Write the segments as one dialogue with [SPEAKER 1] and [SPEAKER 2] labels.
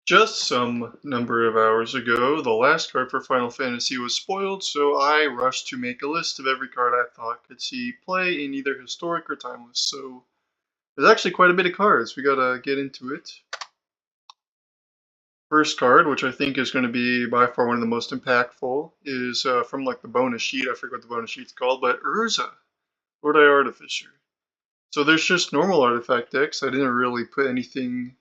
[SPEAKER 1] Just some number of hours ago, the last card for Final Fantasy was spoiled, so I rushed to make a list of every card I thought could see play in either historic or timeless. So there's actually quite a bit of cards. We gotta get into it. First card, which I think is going to be by far one of the most impactful, is from like the bonus sheet. I forget what the bonus sheet's called, but Urza, Lord Eye Artificer. So there's just normal artifact decks. I didn't really put anything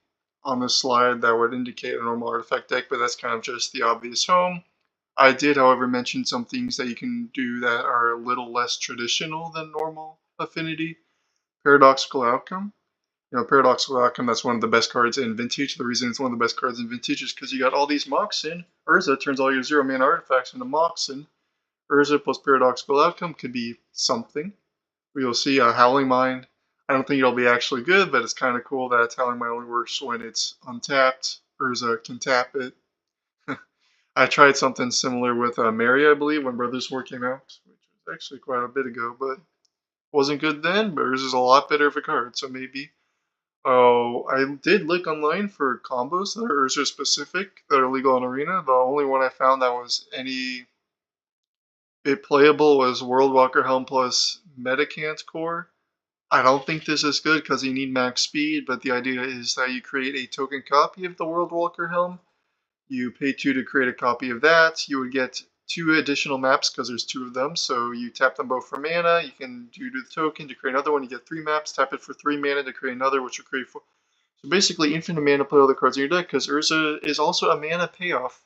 [SPEAKER 1] on the slide that would indicate a normal artifact deck, but that's kind of just the obvious home. I did, however, mention some things that you can do that are a little less traditional than normal affinity. Paradoxical Outcome. Paradoxical Outcome, that's one of the best cards in Vintage. The reason it's one of the best cards in Vintage is because you got all these Moxen. Urza turns all your 0-mana artifacts into Moxen. Urza plus Paradoxical Outcome could be something. We'll see Howling Mind. I don't think it'll be actually good, but it's kind of cool that Howling Mind only works when it's untapped. Urza can tap it. I tried something similar with Mary, I believe, when Brothers War came out, which was actually quite a bit ago, but wasn't good then. But Urza's a lot better of a card, so maybe. Oh, I did look online for combos that are Urza specific that are legal in Arena. The only one I found that was any bit playable was World Walker Helm plus Metacant Core. I don't think this is good because you need max speed, but the idea is that you create a token copy of the World Walker Helm. You pay 2 to create a copy of that. You would get 2 additional maps because there's 2 of them, so you tap them both for mana. You can do the token to create another one. You get 3 maps, tap it for 3 mana to create another, which will create 4. So basically infinite mana, play all the cards in your deck because Urza is also a mana payoff.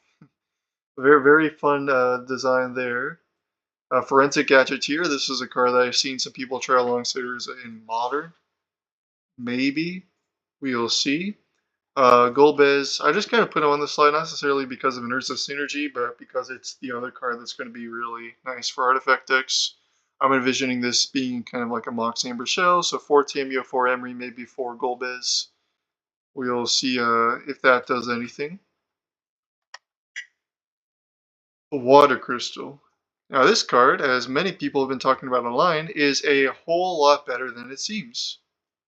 [SPEAKER 1] Very, very fun design there. Forensic Gadgeteer, this is a card that I've seen some people try alongside Urza in Modern. Maybe. We'll see. Golbez, I just kind of put him on the slide, not necessarily because of an Urza synergy, but because it's the other card that's going to be really nice for artifact decks. I'm envisioning this being kind of like a Mox Amber Shell, so 4 Tamio, 4 Emery, maybe 4 Golbez. We'll see if that does anything. Water Crystal. Now this card, as many people have been talking about online, is a whole lot better than it seems.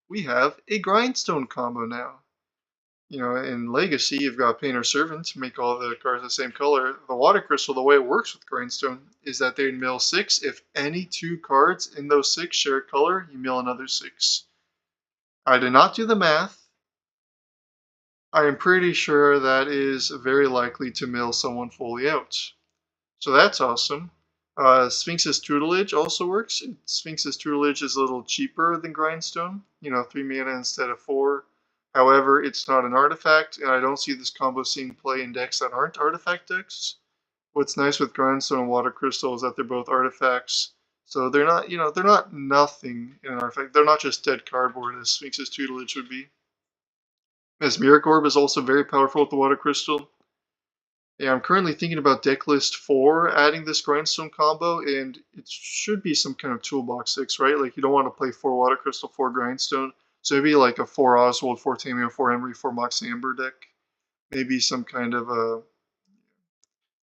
[SPEAKER 1] We have a Grindstone combo now. In Legacy, you've got Painter Servant to make all the cards the same color. The Water Crystal, the way it works with Grindstone is that they mill 6. If any 2 cards in those 6 share color, you mill another 6. I did not do the math. I am pretty sure that is very likely to mill someone fully out. So that's awesome. Sphinx's Tutelage also works. Sphinx's Tutelage is a little cheaper than Grindstone. 3 mana instead of 4. However, it's not an artifact, and I don't see this combo seeing play in decks that aren't artifact decks. What's nice with Grindstone and Water Crystal is that they're both artifacts, so they're not nothing in an artifact. They're not just dead cardboard as Sphinx's Tutelage would be. Mesmeric Orb is also very powerful with the Water Crystal. Yeah, I'm currently thinking about decklist 4 adding this Grindstone combo, and it should be some kind of toolbox 6, right? Like you don't want to play 4 Water Crystal, 4 Grindstone. So maybe like a 4 Oswald, 4 Tamio, 4 Emery, 4 Mox Amber deck. Maybe some kind of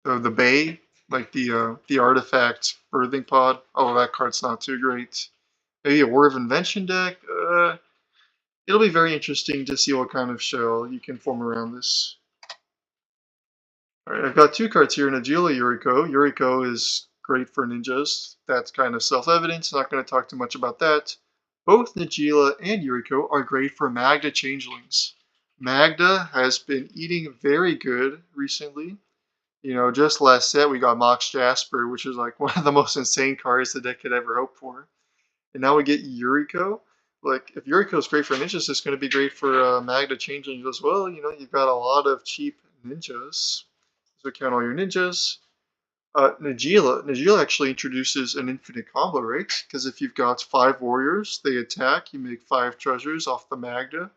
[SPEAKER 1] the Bay, like the Artifact Birthing Pod. Oh, that card's not too great. Maybe a War of Invention deck. It'll be very interesting to see what kind of shell you can form around this. Alright, I've got 2 cards here, Najeela Yuriko. Yuriko is great for ninjas. That's kind of self-evident. Not going to talk too much about that. Both Najeela and Yuriko are great for Magda Changelings. Magda has been eating very good recently. Just last set we got Mox Jasper, which is like one of the most insane cards the deck could ever hope for. And now we get Yuriko. Like, if Yuriko is great for ninjas, it's going to be great for Magda Changelings as well. You've got a lot of cheap ninjas. So count all your ninjas. Najeela actually introduces an infinite combo, right? Because if you've got 5 warriors, they attack, you make 5 treasures off the Magda.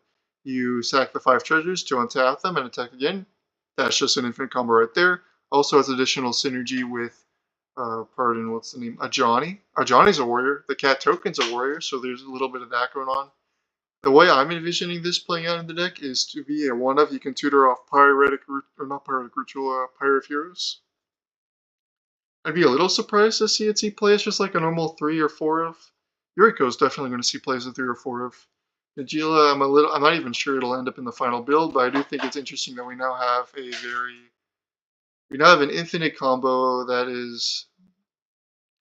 [SPEAKER 1] You sack the 5 treasures to untap them and attack again. That's just an infinite combo right there. Also has additional synergy with, what's the name? Ajani. Ajani's a warrior. The cat token's a warrior, so there's a little bit of that going on. The way I'm envisioning this playing out in the deck is to be a 1-of. You can tutor off Pirate of Heroes. I'd be a little surprised to see it see play as just like a normal 3 or 4 of. Yuriko is definitely going to see play as a 3 or 4 of. Najeela, I'm not even sure it'll end up in the final build, but I do think it's interesting that we now have an infinite combo that is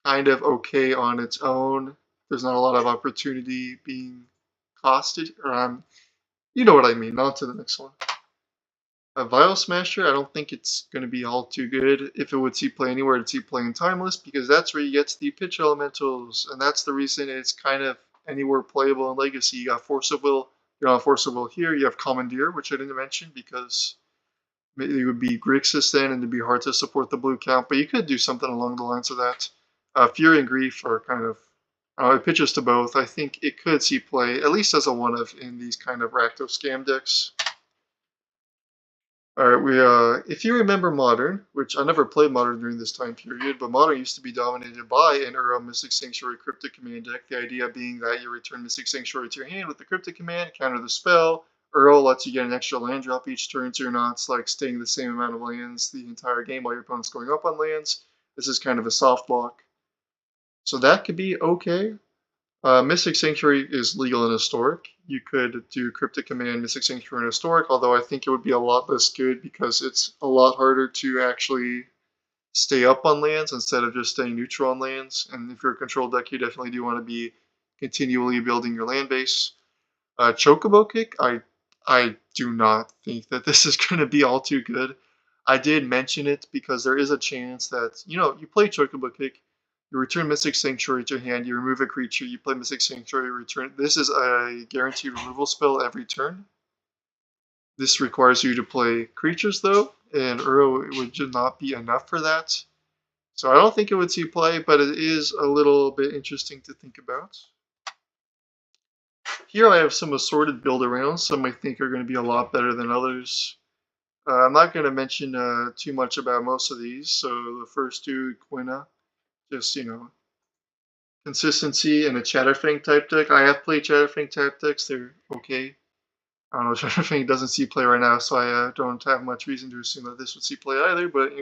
[SPEAKER 1] kind of okay on its own. There's not a lot of opportunity being costed, or you know what I mean. On to the next one. A Vial Smasher, I don't think it's going to be all too good. If it would see play anywhere, it'd see play in Timeless, because that's where you get the pitch elementals, and that's the reason it's kind of anywhere playable in Legacy. You got Force of Will, you're on Force of Will here, you have Commandeer, which I didn't mention because it would be Grixis then, and it'd be hard to support the blue count, but you could do something along the lines of that. Fury and Grief are kind of, it pitches to both. I think it could see play, at least as a one-of in these kind of Rakdos scam decks. Alright, if you remember Modern, which I never played Modern during this time period, but Modern used to be dominated by an Uro Mystic Sanctuary Cryptic Command deck, the idea being that you return Mystic Sanctuary to your hand with the Cryptic Command, counter the spell. Uro lets you get an extra land drop each turn, so you're not like staying the same amount of lands the entire game while your opponent's going up on lands. This is kind of a soft block. So that could be okay. Mystic Sanctuary is legal in Historic. You could do Cryptic Command Mystic Sanctuary in Historic, although I think it would be a lot less good because it's a lot harder to actually stay up on lands instead of just staying neutral on lands. And if you're a control deck, you definitely do want to be continually building your land base. Chocobo Kick, I do not think that this is going to be all too good. I did mention it because there is a chance that, you play Chocobo Kick, you return Mystic Sanctuary to your hand, you remove a creature, you play Mystic Sanctuary, return. This is a guaranteed removal spell every turn. This requires you to play creatures though, and Uro would just not be enough for that. So I don't think it would see play, but it is a little bit interesting to think about. Here I have some assorted build arounds. Some I think are going to be a lot better than others. I'm not going to mention too much about most of these. So the first two, Quina, just, consistency and a Chatterfang type deck. I have played Chatterfang type decks. They're okay. I don't know, Chatterfang doesn't see play right now, so I don't have much reason to assume that this would see play either, but,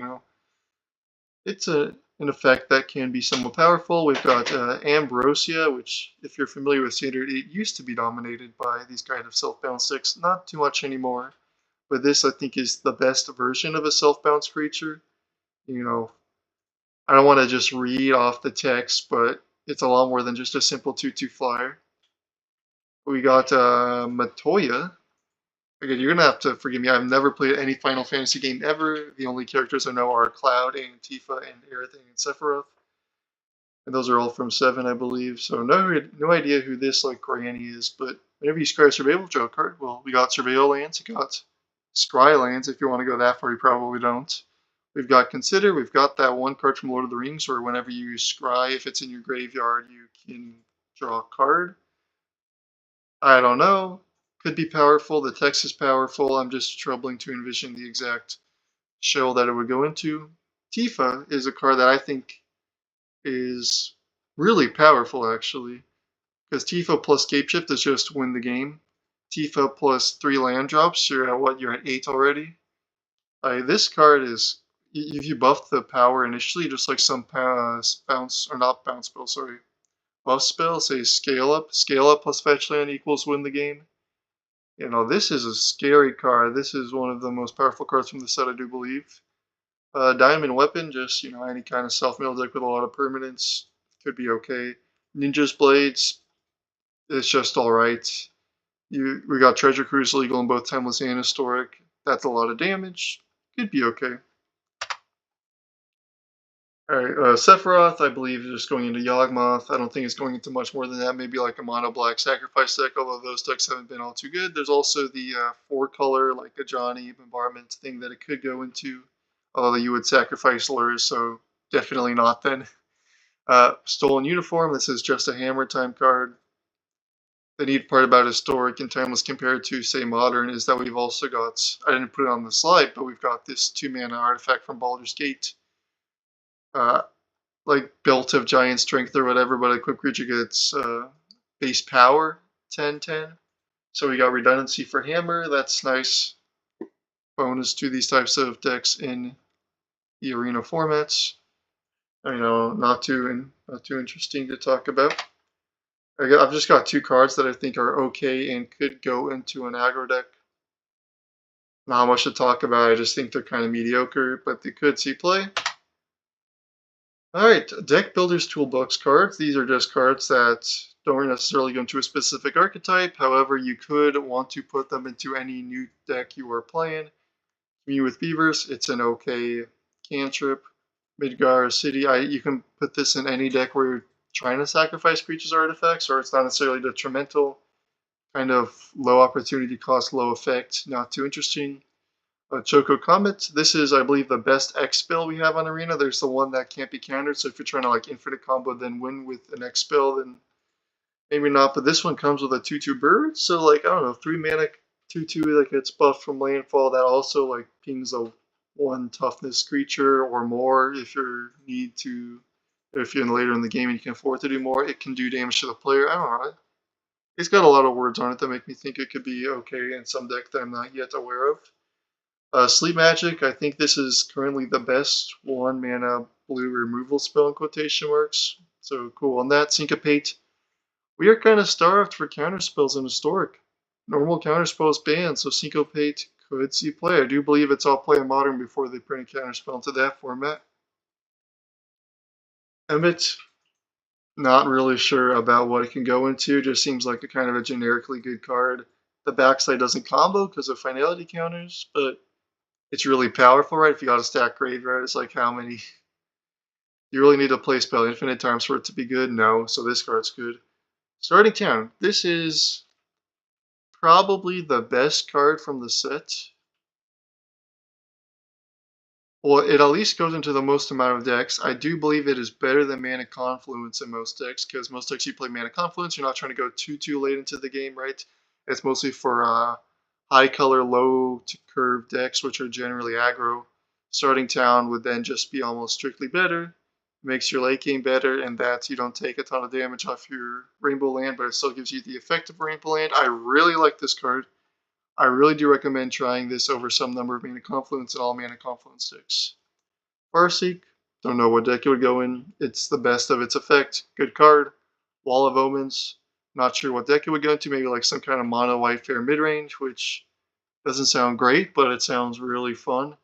[SPEAKER 1] it's an effect that can be somewhat powerful. We've got Ambrosia, which, if you're familiar with Standard, it used to be dominated by these kind of self-bound sticks. Not too much anymore, but this, I think, is the best version of a self-bounce creature. I don't want to just read off the text, but it's a lot more than just a simple 2/2 flyer. We got Matoya. Again, you're going to have to forgive me. I've never played any Final Fantasy game ever. The only characters I know are Cloud and Tifa and Aerith and Sephiroth. And those are all from 7, I believe. So no idea who this Granny is. But whenever you scry a Survival Joe card, well, we got Surveil lands, we got Scry lands. If you want to go that far, you probably don't. We've got Consider. We've got that one card from Lord of the Rings where whenever you scry, if it's in your graveyard, you can draw a card. I don't know. Could be powerful. The text is powerful. I'm just troubling to envision the exact shell that it would go into. Tifa is a card that I think is really powerful, actually. Because Tifa plus Scapeshift is just win the game. Tifa plus 3 land drops, you're at what? You're at 8 already? This card is, if you buff the power initially, just like some bounce, or not bounce spell, sorry, buff spell, say scale up plus fetch land equals win the game. This is a scary card. This is one of the most powerful cards from the set, I do believe. Diamond Weapon, just, any kind of self-mill deck with a lot of permanence could be okay. Ninja's Blades, it's just alright. We got Treasure Cruise legal in both Timeless and Historic. That's a lot of damage. Could be okay. Alright, Sephiroth, I believe, is just going into Yawgmoth. I don't think it's going into much more than that. Maybe like a mono black sacrifice deck, although those decks haven't been all too good. There's also the 4-color, like a Johnny bombardment thing that it could go into, although you would sacrifice lures, so definitely not then. Stolen Uniform, this is just a hammer time card. The neat part about Historic and Timeless compared to, say, Modern is that we've also got, I didn't put it on the slide, but we've got this 2-mana artifact from Baldur's Gate. Like Belt of Giant Strength or whatever, but a quick creature gets base power 10/10. So we got redundancy for hammer. That's nice bonus to these types of decks in the arena formats. Not too interesting to talk about. I've just got two cards that I think are okay and could go into an aggro deck. Not much to talk about. I just think they're kind of mediocre, but they could see play. Alright, Deck Builder's Toolbox cards. These are just cards that don't necessarily go into a specific archetype. However, you could want to put them into any new deck you are playing. Me with Beavers, it's an okay cantrip. Midgar City, you can put this in any deck where you're trying to sacrifice creatures or artifacts, or it's not necessarily detrimental. Kind of low opportunity cost, low effect, not too interesting. Choco Comet. This is, I believe, the best X spell we have on Arena. There's the one that can't be countered, so if you're trying to like infinite combo then win with an X spell, then maybe not. But this one comes with a 2/2 bird, so like I don't know, 3 mana 2/2 that gets buffed from landfall. That also like pings a 1 toughness creature or more if you need to. If you're later in the game and you can afford to do more, it can do damage to the player. I don't know. It's got a lot of words on it that make me think it could be okay in some deck that I'm not yet aware of. Sleep Magic, I think this is currently the best 1 mana blue removal spell in quotation marks. So cool on that. Syncopate. We are kind of starved for counter spells in Historic. Normal counter spells banned, so Syncopate could see play. I do believe it's all play in Modern before they print a counter spell into that format. Emmet, not really sure about what it can go into. Just seems like a kind of a generically good card. The backside doesn't combo because of finality counters, but it's really powerful, right? If you got a stack graveyard, it's like how many? You really need to play spell infinite times for it to be good? No, so this card's good. Starting Town. This is probably the best card from the set. Well, it at least goes into the most amount of decks. I do believe it is better than Mana Confluence in most decks, because most decks you play Mana Confluence, you're not trying to go too late into the game, right? It's mostly for high color, low to curve decks, which are generally aggro. Starting Town would then just be almost strictly better. Makes your late game better, and that you don't take a ton of damage off your Rainbow Land, but it still gives you the effect of Rainbow Land. I really like this card. I really do recommend trying this over some number of Mana Confluence and all Mana Confluence decks. Farseek, don't know what deck it would go in. It's the best of its effect. Good card. Wall of Omens, not sure what deck it would go into. Maybe like some kind of mono white fair midrange, which doesn't sound great, but it sounds really fun.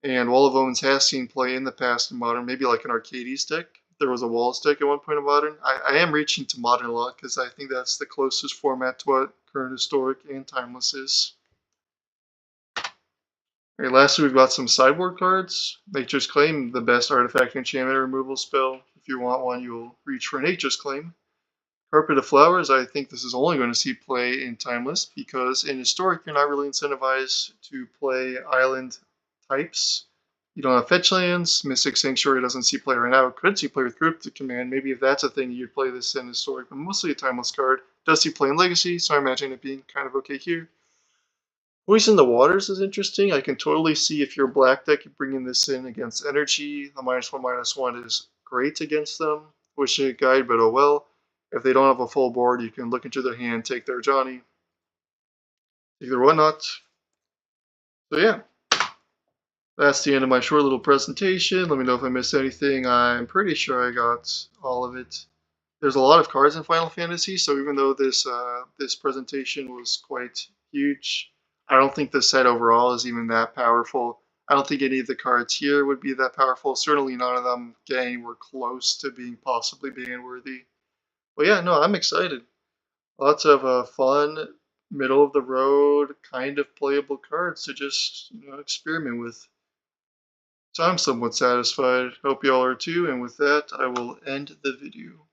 [SPEAKER 1] And Wall of Omens has seen play in the past in Modern, maybe like an Arcades deck. There was a Walls deck at one point in Modern. I am reaching to Modern a lot because I think that's the closest format to what current Historic and Timeless is. Alright, lastly we've got some sideboard cards. Nature's Claim, the best artifact enchantment removal spell. If you want one, you'll reach for Nature's Claim. Carpet of Flowers, I think this is only going to see play in Timeless because in Historic you're not really incentivized to play island types. You don't have fetch lands. Mystic Sanctuary doesn't see play right now. It could see play with Cryptic Command. Maybe if that's a thing, you'd play this in Historic, but mostly a Timeless card. Does see play in Legacy, so I imagine it being kind of okay here. Poison the Waters is interesting. I can totally see if you're black deck, you bringing this in against Energy. The -1/-1 is great against them. Wishing it Guide, but oh well. If they don't have a full board, you can look into their hand, take their Johnny, take their whatnot. So yeah. That's the end of my short little presentation. Let me know if I missed anything. I'm pretty sure I got all of it. There's a lot of cards in Final Fantasy, so even though this presentation was quite huge, I don't think the set overall is even that powerful. I don't think any of the cards here would be that powerful. Certainly none of them get anywhere close to being possibly ban worthy. But yeah, no, I'm excited. Lots of fun, middle of the road, kind of playable cards to just experiment with. So I'm somewhat satisfied. Hope y'all are too, and with that, I will end the video.